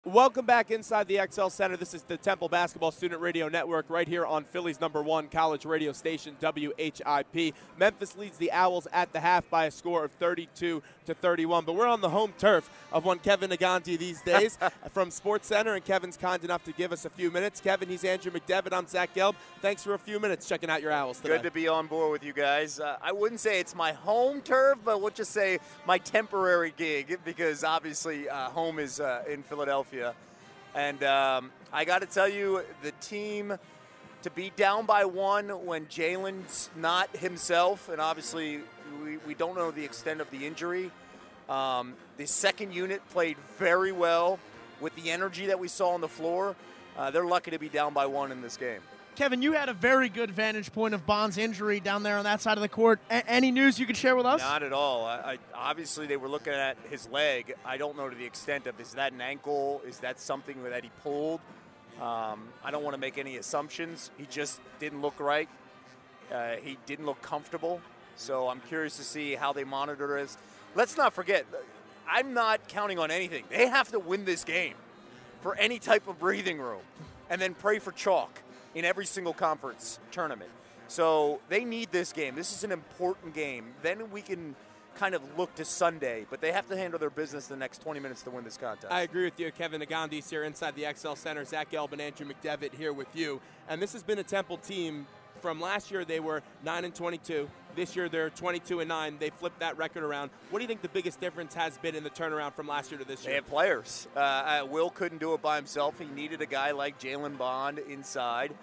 Welcome back inside the XL Center. This is the Temple Basketball Student Radio Network right here on Philly's #1 college radio station, WHIP. Memphis leads the Owls at the half by a score of 32-31. But we're on the home turf of one Kevin Negandhi these days from SportsCenter, and Kevin's kind enough to give us a few minutes. Kevin, he's Andrew McDevitt. I'm Zach Gelb. Thanks for a few minutes checking out your Owls today. Good to be on board with you guys. I wouldn't say it's my home turf, but we'll just say my temporary gig because obviously home is in Philadelphia. And I got to tell you, the team to be down by one when Jalen's not himself, and obviously we don't know the extent of the injury. The second unit played very well with the energy that we saw on the floor. They're lucky to be down by one in this game. Kevin, you had a very good vantage point of Bond's injury down there on that side of the court. Any news you could share with us? Not at all. Obviously, they were looking at his leg. I don't know to the extent of, is that an ankle? Is that something that he pulled? I don't want to make any assumptions. He just didn't look right. He didn't look comfortable. So I'm curious to see how they monitor this. Let's not forget, I'm not counting on anything. They have to win this game for any type of breathing room and then pray for chalk in every single conference tournament. So they need this game. This is an important game. Then we can kind of look to Sunday, but they have to handle their business the next 20 minutes to win this contest. I agree with you. Kevin Negandhi's here inside the XL Center. Zach Gelb and Andrew McDevitt here with you. And this has been a Temple team. From last year, they were 9-22. This year, they're 22-9. They flipped that record around. What do you think the biggest difference has been in the turnaround from last year to this year? They have players. Will couldn't do it by himself. He needed a guy like Jalen Bond inside.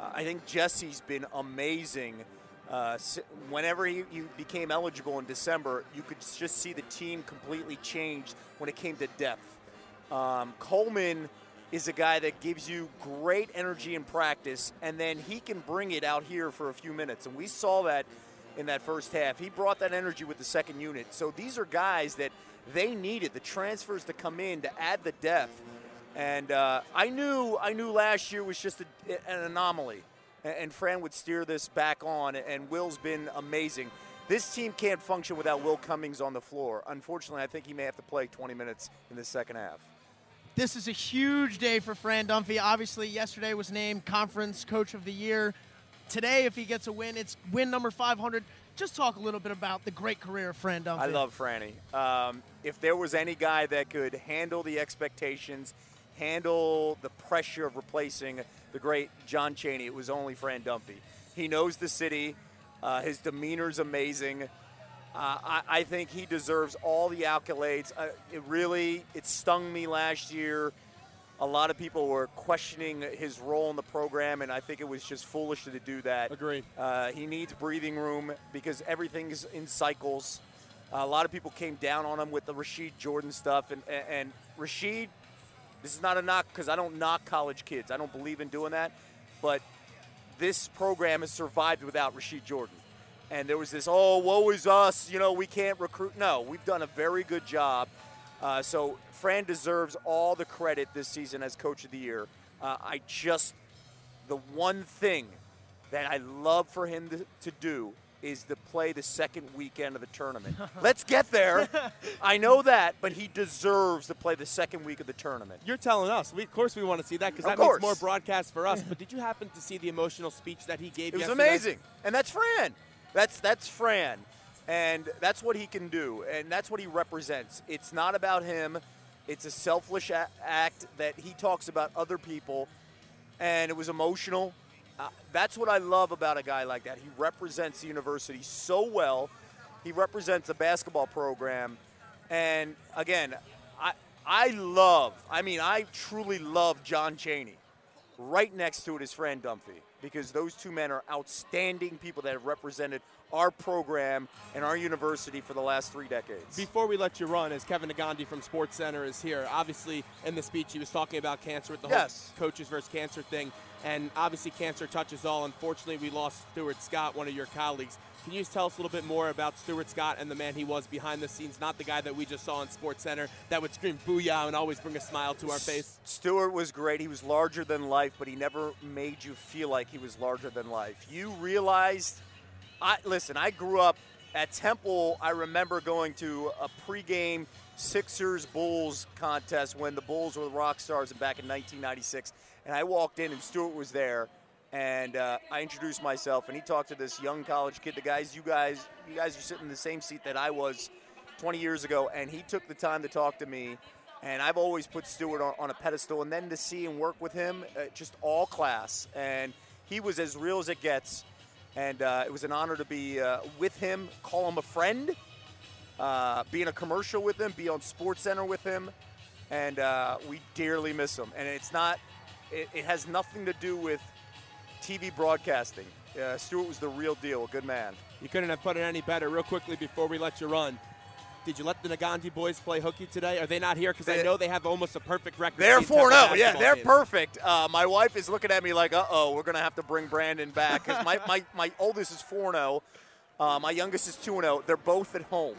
I think Jesse's been amazing. Whenever he became eligible in December, you could just see the team completely change when it came to depth. Coleman is a guy that gives you great energy in practice, and then he can bring it out here for a few minutes. And we saw that in that first half. He brought that energy with the second unit. So these are guys that they needed, the transfers to come in to add the depth. And I knew last year was just an anomaly, and Fran would steer this back on, and Will's been amazing. This team can't function without Will Cummings on the floor. Unfortunately, I think he may have to play 20 minutes in the second half. This is a huge day for Fran Dunphy. Obviously, yesterday was named Conference Coach of the Year. Today, if he gets a win, it's win number 500. Just talk a little bit about the great career of Fran Dunphy. I love Franny. If there was any guy that could handle the expectations, handle the pressure of replacing the great John Chaney, it was only Fran Dunphy. He knows the city. His demeanor's amazing. I think he deserves all the accolades. It stung me last year. A lot of people were questioning his role in the program, and I think it was just foolish to do that. Agreed. He needs breathing room because everything's in cycles. A lot of people came down on him with the Rashid Jordan stuff, and Rashid, this is not a knock because I don't knock college kids. I don't believe in doing that, but this program has survived without Rashid Jordan. And there was this, woe is us, we can't recruit. No, we've done a very good job. So Fran deserves all the credit this season as Coach of the Year. The one thing that I love for him to do is to play the second weekend of the tournament. Let's get there. I know that, but he deserves to play the second week of the tournament. You're telling us. Of course we want to see that because that makes more broadcasts for us. But did you happen to see the emotional speech that he gave yesterday? It was amazing. And that's Fran. That's Fran, and that's what he can do, and that's what he represents. It's not about him. It's a selfish act that he talks about other people, and it was emotional. That's what I love about a guy like that. He represents the university so well. He represents the basketball program, and again, I truly love John Chaney. Right next to it is Fran Dunphy, because those two men are outstanding people that have represented our program and our university for the last 3 decades. Before we let you run, as Kevin Negandhi from SportsCenter is here, obviously in the speech he was talking about cancer with the whole coaches versus cancer thing, and obviously cancer touches all. Unfortunately, we lost Stuart Scott, one of your colleagues. Can you just tell us a little bit more about Stuart Scott and the man he was behind the scenes, not the guy that we just saw on SportsCenter that would scream booyah and always bring a smile to our face? Stuart was great. He was larger than life, but he never made you feel like he was larger than life. You realized, I grew up at Temple. I remember going to a pregame Sixers-Bulls contest when the Bulls were the rock stars back in 1996. And I walked in, and Stuart was there, and I introduced myself, and he talked to this young college kid. You guys are sitting in the same seat that I was 20 years ago, and he took the time to talk to me. And I've always put Stuart on a pedestal, and then to see and work with him, just all class. And he was as real as it gets, and it was an honor to be with him, call him a friend, be in a commercial with him, be on SportsCenter with him, and we dearly miss him. And it has nothing to do with TV broadcasting. Stuart was the real deal, a good man. You couldn't have put it any better. Real quickly before we let you run, did you let the Negandhi boys play hooky today? Are they not here? Because I know they have almost a perfect record. They're 4-0. Yeah, they're perfect. My wife is looking at me like, uh-oh, we're going to have to bring Brandon back. Because my oldest is 4-0. My youngest is 2-0. They're both at home.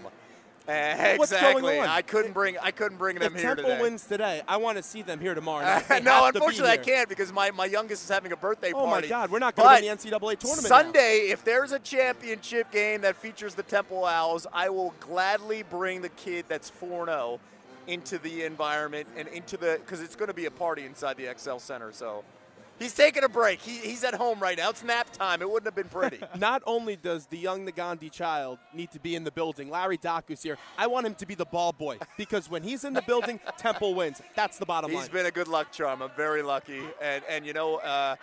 Exactly. What's going on? I couldn't bring them here today. If Temple wins today, I want to see them here tomorrow. No, unfortunately I can't because my youngest is having a birthday party. Oh, my God. We're not going to the NCAA tournament Sunday, now. If there's a championship game that features the Temple Owls, I will gladly bring the kid that's 4-0 into the environment and because it's going to be a party inside the XL Center. So he's taking a break. He's at home right now. It's nap time. It wouldn't have been pretty. Not only does the young Negandhi child need to be in the building, Larry Daku's here. I want him to be the ball boy because when he's in the building, Temple wins. That's the bottom line. He's been a good luck charm. I'm very lucky. And you know,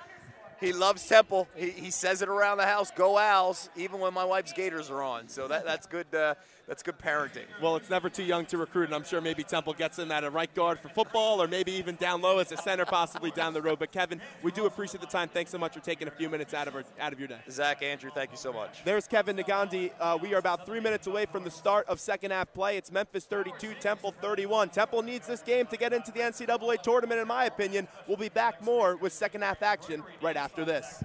he loves Temple. He says it around the house, go Owls, even when my wife's Gators are on. So that's good. That's good parenting. Well, it's never too young to recruit, and I'm sure maybe Temple gets him at a right guard for football or maybe even down low as a center possibly down the road. But, Kevin, we do appreciate the time. Thanks so much for taking a few minutes out of your day. Zach, Andrew, thank you so much. There's Kevin Negandhi. We are about 3 minutes away from the start of second half play. It's Memphis 32, Temple 31. Temple needs this game to get into the NCAA tournament, in my opinion. We'll be back more with second half action right after this.